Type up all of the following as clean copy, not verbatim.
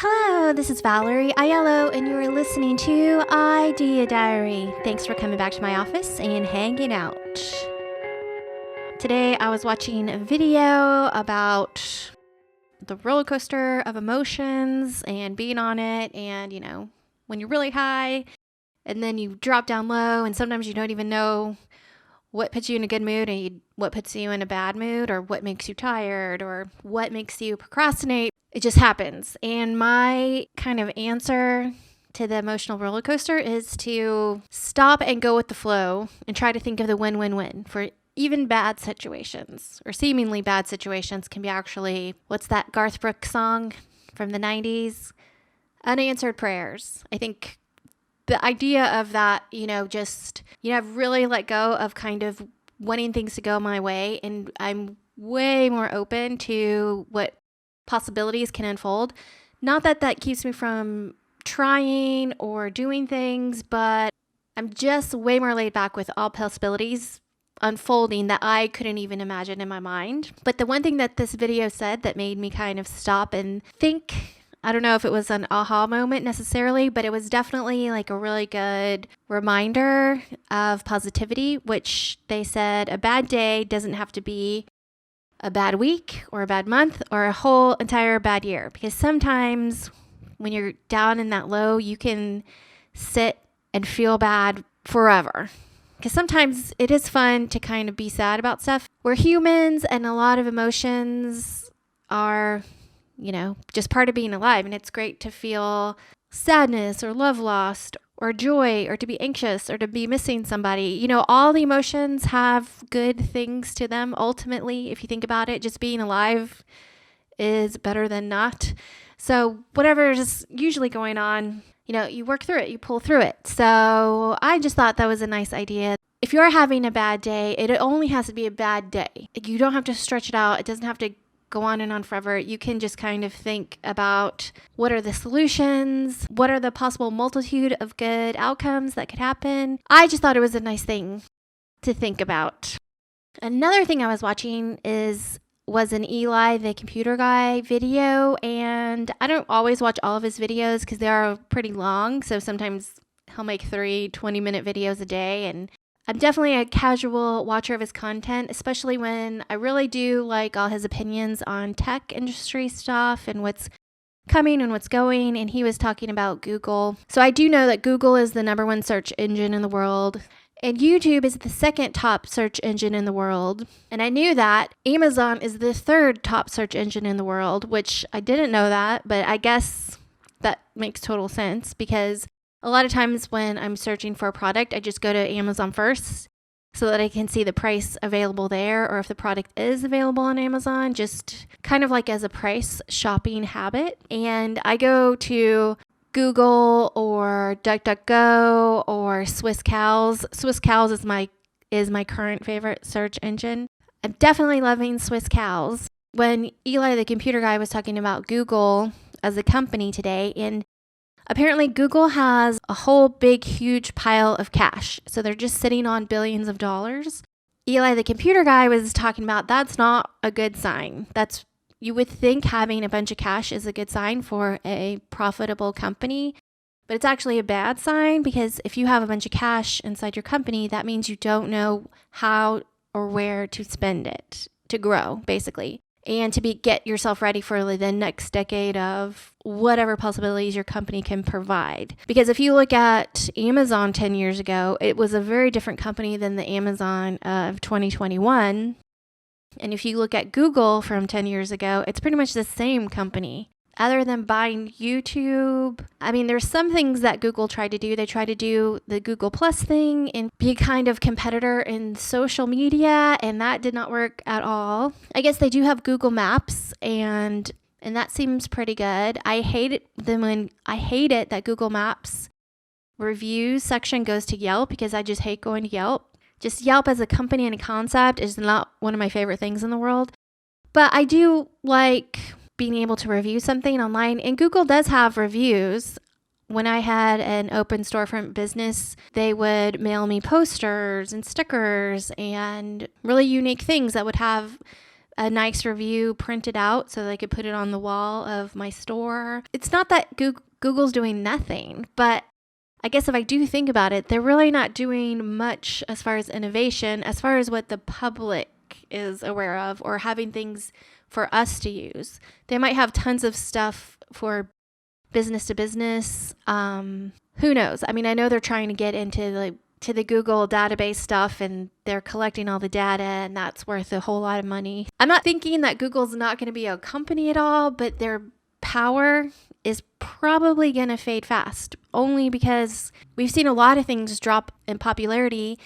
Hello, this is Valerie Aiello, and you are listening to Idea Diary. Thanks for coming back to my office and hanging out. Today, I was watching a video about the roller coaster of emotions and being on it, and when you're really high and then you drop down low, and sometimes you don't even know what puts you in a good mood and what puts you in a bad mood, or what makes you tired, or what makes you procrastinate. It just happens. And my kind of answer to the emotional roller coaster is to stop and go with the flow and try to think of the win-win-win for even bad situations, or seemingly bad situations can be actually, what's that Garth Brooks song from the 90s? Unanswered prayers. I think the idea of that, I've really let go of kind of wanting things to go my way, and I'm way more open to what possibilities can unfold. Not that that keeps me from trying or doing things, but I'm just way more laid back with all possibilities unfolding that I couldn't even imagine in my mind. But the one thing that this video said that made me kind of stop and think, I don't know if it was an aha moment necessarily, but it was definitely like a really good reminder of positivity, which they said a bad day doesn't have to be a bad week or a bad month or a whole entire bad year. Because sometimes when you're down in that low, you can sit and feel bad forever. Because sometimes it is fun to kind of be sad about stuff. We're humans, and a lot of emotions are, just part of being alive. And it's great to feel sadness or love lost or joy or to be anxious or to be missing somebody. All the emotions have good things to them. Ultimately, if you think about it, just being alive is better than not. So whatever is usually going on, you work through it, you pull through it. So I just thought that was a nice idea. If you're having a bad day, it only has to be a bad day. You don't have to stretch it out. It doesn't have to go on and on forever. You can just kind of think about what are the solutions, what are the possible multitude of good outcomes that could happen. I just thought it was a nice thing to think about. Another thing I was watching was an Eli the Computer Guy video, and I don't always watch all of his videos because they are pretty long, so sometimes he'll make 3 20-minute videos a day, and I'm definitely a casual watcher of his content, especially when I really do like all his opinions on tech industry stuff and what's coming and what's going. And he was talking about Google. So I do know that Google is the #1 search engine in the world, and YouTube is the 2nd top search engine in the world. And I knew that Amazon is the 3rd top search engine in the world, which I didn't know that, but I guess that makes total sense because a lot of times when I'm searching for a product, I just go to Amazon first so that I can see the price available there, or if the product is available on Amazon, just kind of like as a price shopping habit. And I go to Google or DuckDuckGo or Swiss Cows. Swiss Cows is my current favorite search engine. I'm definitely loving Swiss Cows. When Eli the Computer Guy was talking about Google as a company today, and apparently Google has a whole big, huge pile of cash. So they're just sitting on billions of dollars. Eli the Computer Guy was talking about that's not a good sign. You would think having a bunch of cash is a good sign for a profitable company, but it's actually a bad sign because if you have a bunch of cash inside your company, that means you don't know how or where to spend it to grow, basically. And to get yourself ready for the next decade of whatever possibilities your company can provide. Because if you look at Amazon 10 years ago, it was a very different company than the Amazon of 2021. And if you look at Google from 10 years ago, it's pretty much the same company. Other than buying YouTube, there's some things that Google tried to do. They tried to do the Google Plus thing and be a kind of competitor in social media, and that did not work at all. I guess they do have Google Maps, and that seems pretty good. I hate it that Google Maps reviews section goes to Yelp because I just hate going to Yelp. Just Yelp as a company and a concept is not one of my favorite things in the world. But I do like being able to review something online, and Google does have reviews. When I had an open storefront business, they would mail me posters and stickers and really unique things that would have a nice review printed out so that I could put it on the wall of my store. It's not that Google's doing nothing, but I guess if I do think about it, they're really not doing much as far as innovation, as far as what the public is aware of or having things for us to use. They might have tons of stuff for business to business. Who knows? I mean, I know they're trying to get into the Google database stuff, and they're collecting all the data, and that's worth a whole lot of money. I'm not thinking that Google's not going to be a company at all, but their power is probably going to fade fast, only because we've seen a lot of things drop in popularity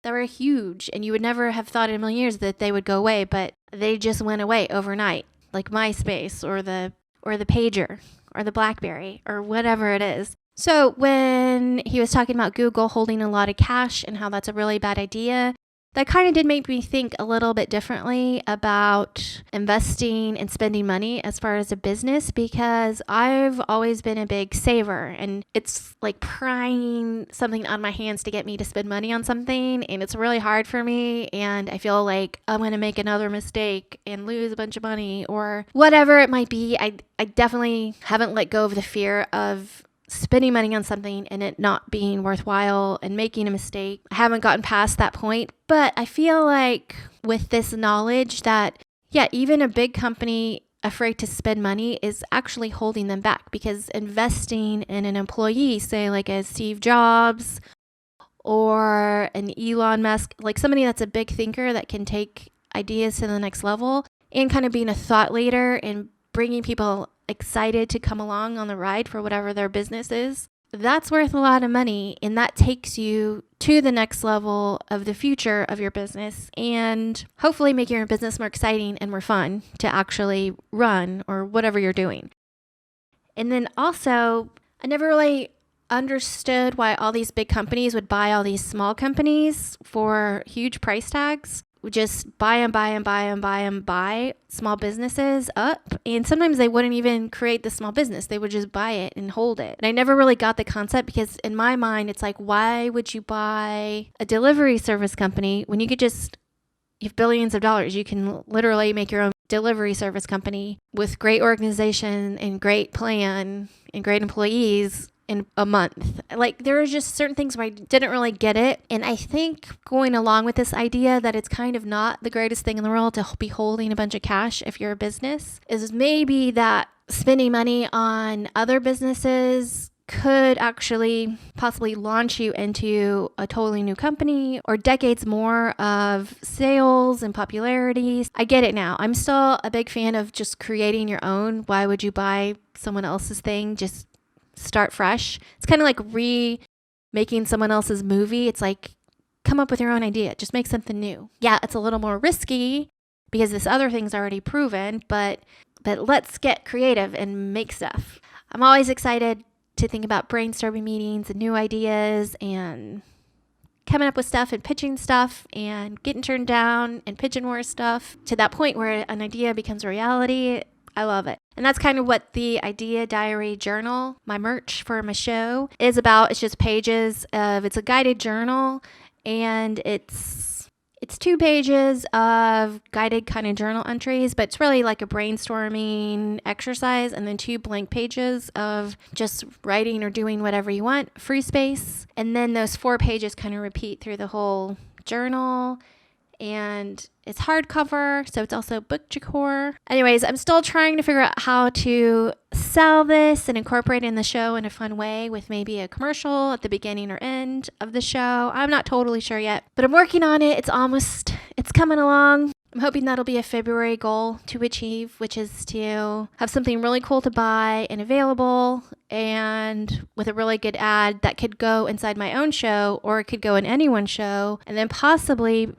that were huge, and you would never have thought in a million years that they would go away, but they just went away overnight, like MySpace or the pager or the BlackBerry or whatever it is. So when he was talking about Google holding a lot of cash and how that's a really bad idea, that kind of did make me think a little bit differently about investing and spending money as far as a business, because I've always been a big saver, and it's like prying something on my hands to get me to spend money on something, and it's really hard for me, and I feel like I'm going to make another mistake and lose a bunch of money or whatever it might be. I definitely haven't let go of the fear of spending money on something and it not being worthwhile and making a mistake. I haven't gotten past that point, but I feel like with this knowledge that, yeah, even a big company afraid to spend money is actually holding them back, because investing in an employee, say like a Steve Jobs or an Elon Musk, like somebody that's a big thinker that can take ideas to the next level, and kind of being a thought leader and bringing people excited to come along on the ride for whatever their business is, that's worth a lot of money, and that takes you to the next level of the future of your business and hopefully make your business more exciting and more fun to actually run or whatever you're doing. And then also, I never really understood why all these big companies would buy all these small companies for huge price tags. Just buy small businesses up. And sometimes they wouldn't even create the small business. They would just buy it and hold it. And I never really got the concept, because in my mind, it's like, why would you buy a delivery service company when you could just, you have billions of dollars, you can literally make your own delivery service company with great organization and great plan and great employees in a month. Like, there are just certain things where I didn't really get it. And I think going along with this idea that it's kind of not the greatest thing in the world to be holding a bunch of cash if you're a business, is maybe that spending money on other businesses could actually possibly launch you into a totally new company or decades more of sales and popularity. I get it now. I'm still a big fan of just creating your own. Why would you buy someone else's thing? Just start fresh. It's kind of like remaking someone else's movie. It's like, come up with your own idea. Just make something new. Yeah, it's a little more risky because this other thing's already proven, but let's get creative and make stuff. I'm always excited to think about brainstorming meetings and new ideas and coming up with stuff and pitching stuff and getting turned down and pitching more stuff to that point where an idea becomes a reality. I love it. And that's kind of what the Idea Diary Journal, my merch for my show, is about. It's just pages of, it's a guided journal, and it's 2 pages of guided kind of journal entries, but it's really like a brainstorming exercise, and then 2 blank pages of just writing or doing whatever you want, free space. And then those 4 pages kind of repeat through the whole journal. And it's hardcover, so it's also book decor. Anyways, I'm still trying to figure out how to sell this and incorporate it in the show in a fun way with maybe a commercial at the beginning or end of the show. I'm not totally sure yet, but I'm working on it. It's coming along. I'm hoping that'll be a February goal to achieve, which is to have something really cool to buy and available, and with a really good ad that could go inside my own show, or it could go in anyone's show, and then possibly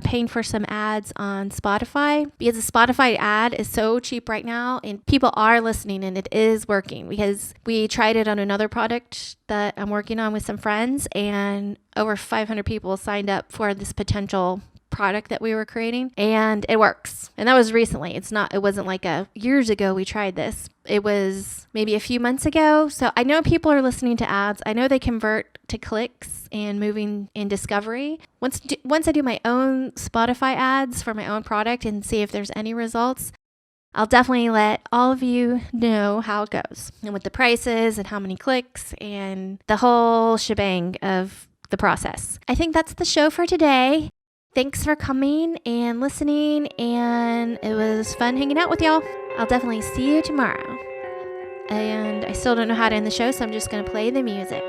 paying for some ads on Spotify, because the Spotify ad is so cheap right now and people are listening, and it is working, because we tried it on another product that I'm working on with some friends, and over 500 people signed up for this potential product that we were creating, and it works. And that was recently. It wasn't like years ago we tried this. It was maybe a few months ago. So I know people are listening to ads. I know they convert to clicks and moving in discovery. Once I do my own Spotify ads for my own product and see if there's any results, I'll definitely let all of you know how it goes, and with the prices and how many clicks and the whole shebang of the process. I think that's the show for today. Thanks for coming and listening, and it was fun hanging out with y'all. I'll definitely see you tomorrow. And I still don't know how to end the show, so I'm just going to play the music.